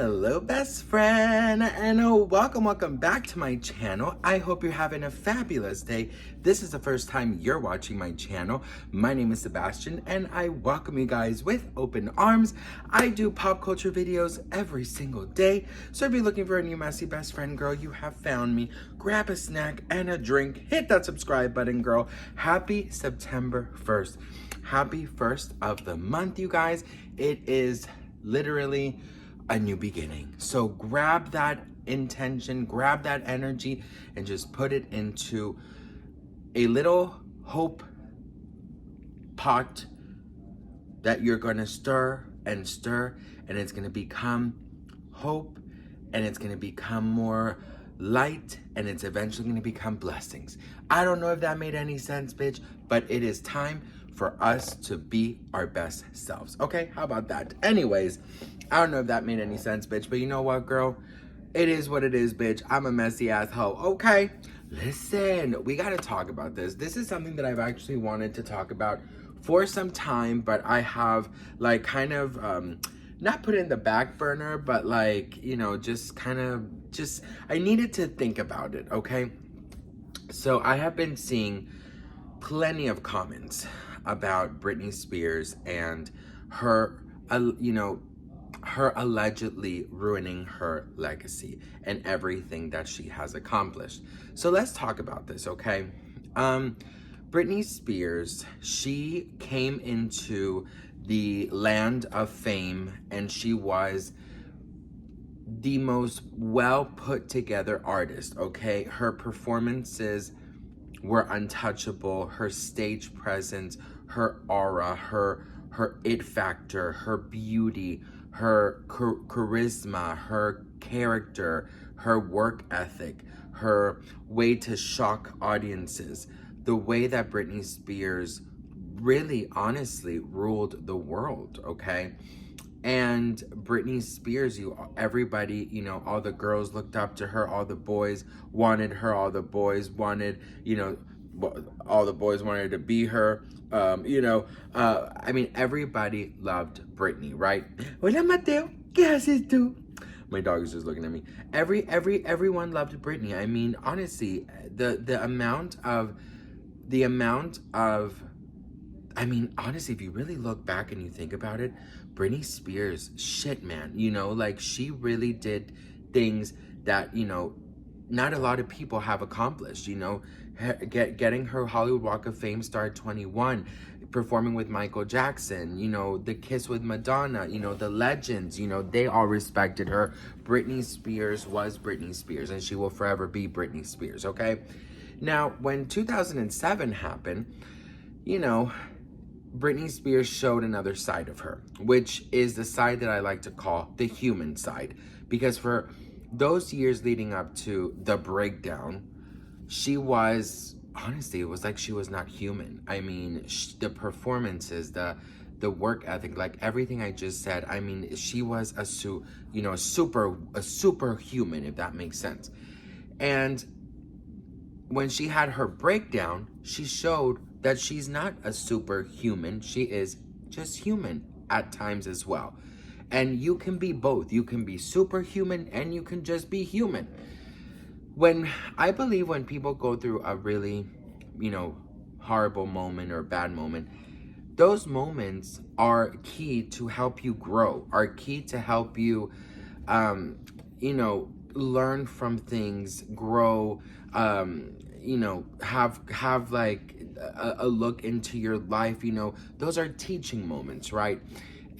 Hello, best friend, and welcome back to my channel. I hope you're having a fabulous day. This is the first time you're watching my channel. My name is Sebastian, and I welcome you guys with open arms. I do pop culture videos every single day, so if you're looking for a new messy best friend, girl, you have found me. Grab a snack and a drink. Hit that subscribe button, girl. Happy September 1st. Happy 1st of the month, you guys. It is literally a new beginning. So grab that intention, grab that energy, and just put it into a little hope pot that you're gonna stir, and it's gonna become hope, and it's gonna become more light, and it's eventually gonna become blessings. I don't know if that made any sense, bitch, but it is time for us to be our best selves. Okay, how about that? Anyways, I don't know if that made any sense, bitch, but you know what, girl? It is what it is, bitch. I'm a messy ass hoe, okay? Listen, we gotta talk about this. This is something that I've actually wanted to talk about for some time, but I have like kind of, not put it in the back burner, but like, you know, I needed to think about it, okay? So I have been seeing plenty of comments about Britney Spears and her, her allegedly ruining her legacy and everything that she has accomplished. So let's talk about this, okay? Britney Spears, she came into the land of fame, and she was the most well put together artist, okay? Her performances were untouchable. Her stage presence, her aura, her it factor, her beauty, her charisma, her character, her work ethic, her way to shock audiences, the way that Britney Spears really honestly ruled the world, okay? And Britney Spears, everybody, you know, all the girls looked up to her, all the boys wanted her, all the boys wanted, you know, all the boys wanted to be her, I mean, everybody loved Britney, right? Hola, Mateo, ¿qué haces tú? My dog is just looking at me. Everyone loved Britney. I mean, honestly, the amount of, I mean, honestly, if you really look back and you think about it, Britney Spears, shit, man, you know, like she really did things that, you know, not a lot of people have accomplished, you know, getting her Hollywood Walk of Fame star at 21, performing with Michael Jackson, you know, the kiss with Madonna, you know, the legends, you know, they all respected her. Britney Spears was Britney Spears, and she will forever be Britney Spears, okay? Now, when 2007 happened, you know, Britney Spears showed another side of her, which is the side that I like to call the human side. Because for those years leading up to the breakdown, she was, honestly, it was like she was not human. I mean, the performances, the work ethic, like everything I just said, I mean, she was a superhuman, if that makes sense. And when she had her breakdown, she showed that she's not a superhuman. She is just human at times as well. And you can be both. You can be superhuman and you can just be human. I believe when people go through a really, you know, horrible moment or bad moment, those moments are key to help you grow, are key to help you, you know, learn from things, grow, you know, have like a look into your life, you know, those are teaching moments, right?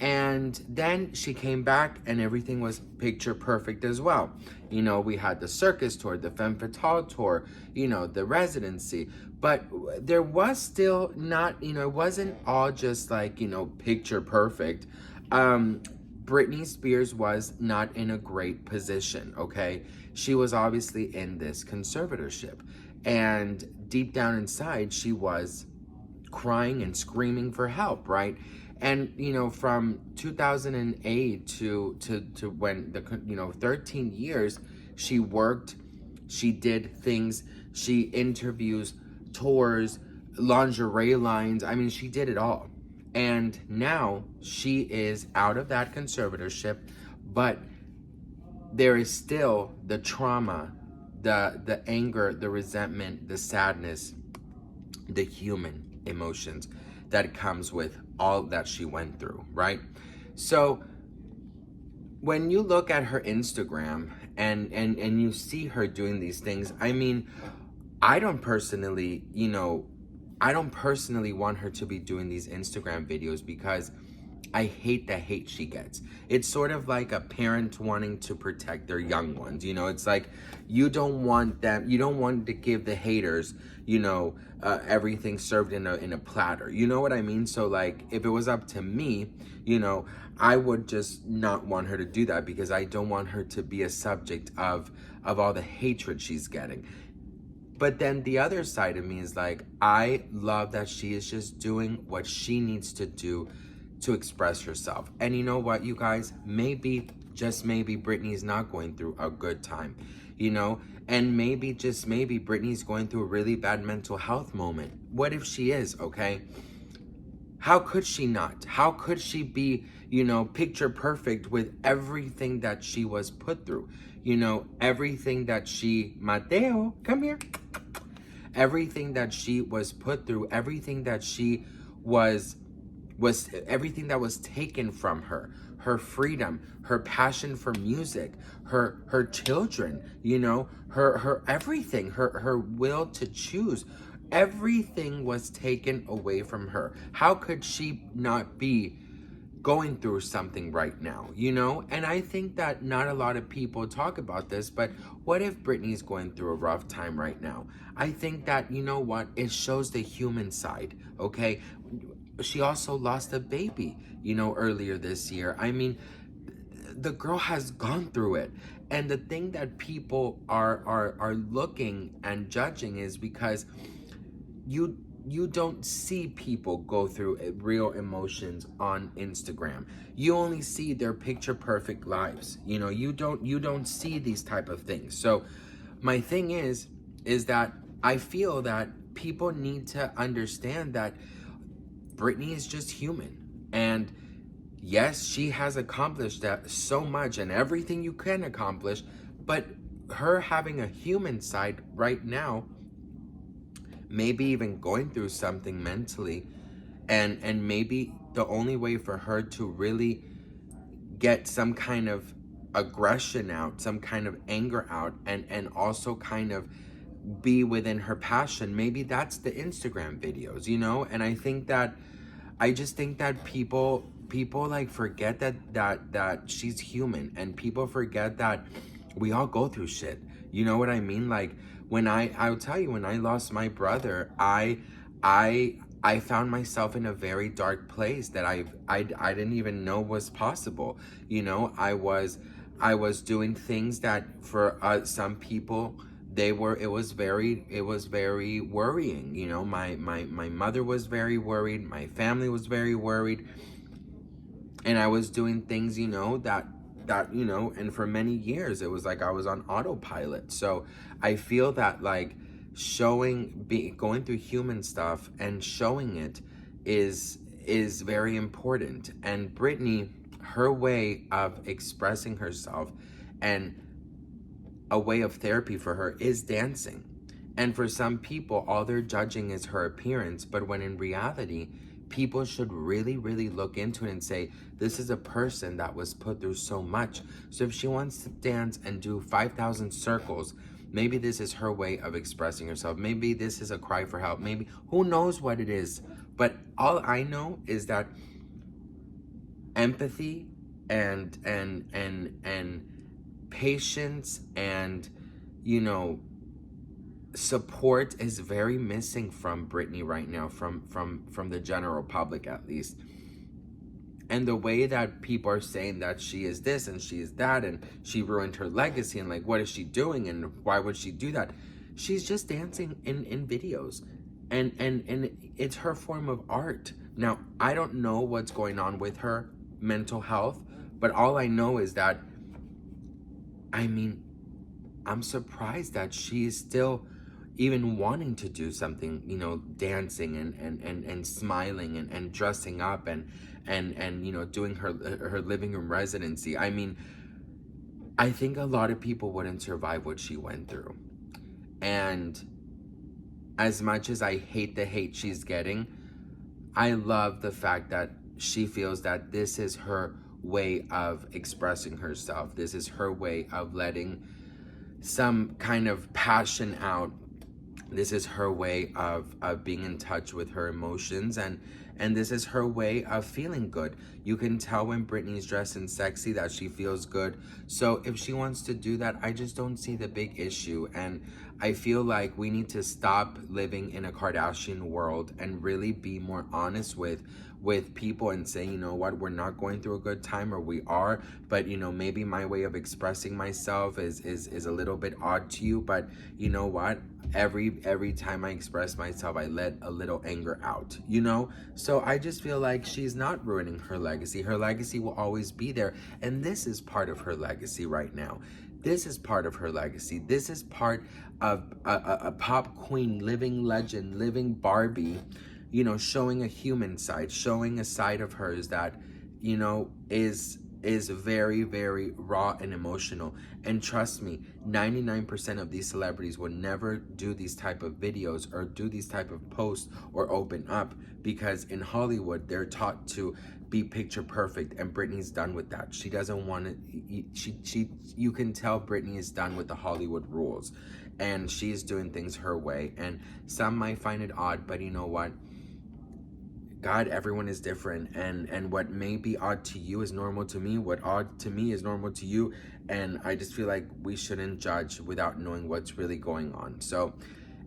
And then she came back and everything was picture perfect as well. You know, we had the circus tour, the Femme Fatale tour, you know, the residency, but there was still not, you know, it wasn't all just like, you know, picture perfect. Britney Spears was not in a great position, okay? She was obviously in this conservatorship, and deep down inside, she was crying and screaming for help, right? And, you know, from 2008 to when 13 years, she worked, she did things, she interviews, tours, lingerie lines. I mean, she did it all. And now she is out of that conservatorship, but there is still the trauma, the anger, the resentment, the sadness, the human emotions that comes with all that she went through, right? So when you look at her Instagram and you see her doing these things, I mean, I don't personally, I don't personally want her to be doing these Instagram videos because I hate the hate she gets. It's sort of like a parent wanting to protect their young ones. It's like you don't want them, you don't want to give the haters, everything served in a platter. You know what I mean? So like, if it was up to me, I would just not want her to do that because I don't want her to be a subject of all the hatred she's getting. But then the other side of me is like, I love that she is just doing what she needs to do to express herself. And you know what, you guys? Maybe, just maybe, Britney's not going through a good time, And maybe, just maybe, Britney's going through a really bad mental health moment. What if she is, okay? How could she not? How could she be, picture perfect with everything that she was put through? Everything that Mateo, come here. Everything that she was put through, everything that she was everything that was taken from her freedom, her passion for music, her children, her everything, her will to choose. Everything was taken away from her. How could she not be going through something right now, And I think that not a lot of people talk about this, but what if Britney's going through a rough time right now? I think that, what? It shows the human side, okay? She also lost a baby, earlier this year. I mean, the girl has gone through it. And the thing that people are looking and judging is because you don't see people go through real emotions on Instagram. You only see their picture perfect lives. You don't see these type of things. So my thing is that I feel that people need to understand that Britney is just human. And yes, she has accomplished that so much and everything you can accomplish, but her having a human side right now, maybe even going through something mentally, and maybe the only way for her to really get some kind of aggression out, some kind of anger out, and also kind of be within her passion, maybe that's the Instagram videos, And I just think that people like forget that she's human, and people forget that we all go through shit. You know what I mean? Like I'll tell you, when I lost my brother, I found myself in a very dark place that I didn't even know was possible. I was doing things that for some people, it was very worrying. My mother was very worried, my family was very worried, and I was doing things, that and for many years it was like I was on autopilot. So I feel that like going through human stuff and showing it is very important. And Britney, her way of expressing herself and a way of therapy for her is dancing. And for some people, all they're judging is her appearance, but when in reality, people should really, really look into it and say, this is a person that was put through so much. So if she wants to dance and do 5,000 circles, maybe this is her way of expressing herself. Maybe this is a cry for help. Maybe, who knows what it is? But all I know is that empathy and patience and, support is very missing from Britney right now, from the general public at least. And the way that people are saying that she is this and she is that and she ruined her legacy and like, what is she doing and why would she do that? She's just dancing in videos, and it's her form of art. Now, I don't know what's going on with her mental health, but all I know is that, I mean, I'm surprised that she is still even wanting to do something, dancing and smiling and dressing up and doing her living room residency. I mean, I think a lot of people wouldn't survive what she went through. And as much as I hate the hate she's getting, I love the fact that she feels that this is her way of expressing herself. This is her way of letting some kind of passion out. This is her way of being in touch with her emotions, and this is her way of feeling good. You can tell when Britney's dressed and sexy that she feels good. So if she wants to do that, I just don't see the big issue. And I feel like we need to stop living in a Kardashian world and really be more honest with people and say, you know what, we're not going through a good time, or we are, but you know, maybe my way of expressing myself is a little bit odd to you, but you know what, every time I express myself, I let a little anger out, you know? So I just feel like she's not ruining her legacy. Her legacy will always be there, and this is part of her legacy right now. This is part of her legacy. This is part of a pop queen, living legend, living Barbie, you know, showing a human side, showing a side of hers that, you know, is very, very raw and emotional. And trust me, 99% of these celebrities would never do these type of videos or do these type of posts or open up, because in Hollywood, they're taught to be picture perfect, and Britney's done with that. She doesn't want to, you can tell Britney is done with the Hollywood rules, and she's doing things her way. And some might find it odd, but you know what? God, everyone is different, and what may be odd to you is normal to me. What odd to me is normal to you, and I just feel like we shouldn't judge without knowing what's really going on. So,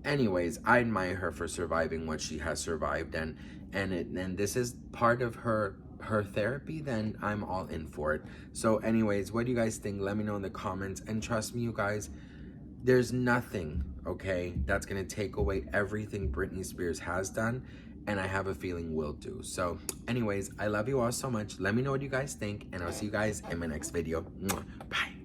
anyways, I admire her for surviving what she has survived, and this is part of her therapy. Then I'm all in for it. So, anyways, what do you guys think? Let me know in the comments, and trust me, you guys, there's nothing, okay, that's gonna take away everything Britney Spears has done, and I have a feeling will do. So anyways, I love you all so much. Let me know what you guys think, and I'll see you guys in my next video. Bye.